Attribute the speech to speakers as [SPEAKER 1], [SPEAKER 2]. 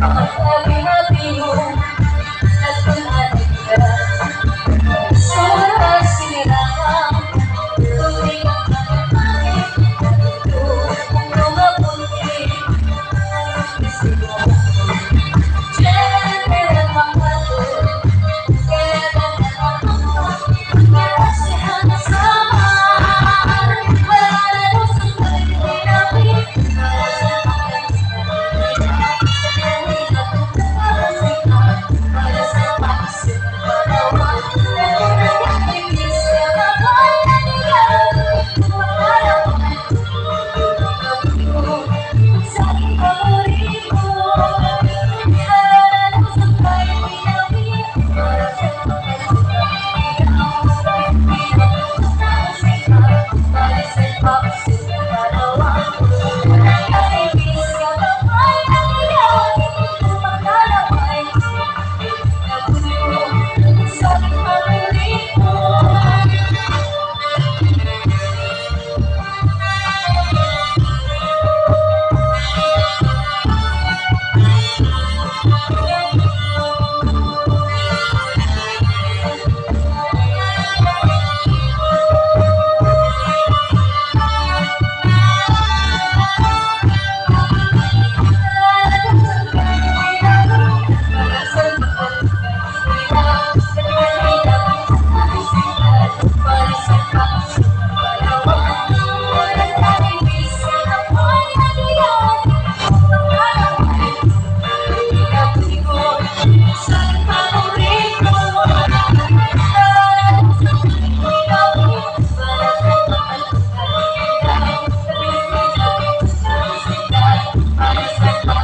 [SPEAKER 1] Habi-habi mo at panganib ka sa sinirangan. Kung di ka kapatid, ito kung lumapunti. Kasi mo, Jennifer ang mga to. Kaya ganda naman magkakasihan na sama. Wala na doon sa pag-ibig. Para sa para sa pagsip parawan. Pero nagkakibis ka kapag nanigaw. Kumakaraway sa aking paborito. Ihalala sa tayo pinawin. Para sa para sa pagsip parawan. Nagkakibis ka kapag nanigaw. Kumakaraway sa aking paborito. Para sa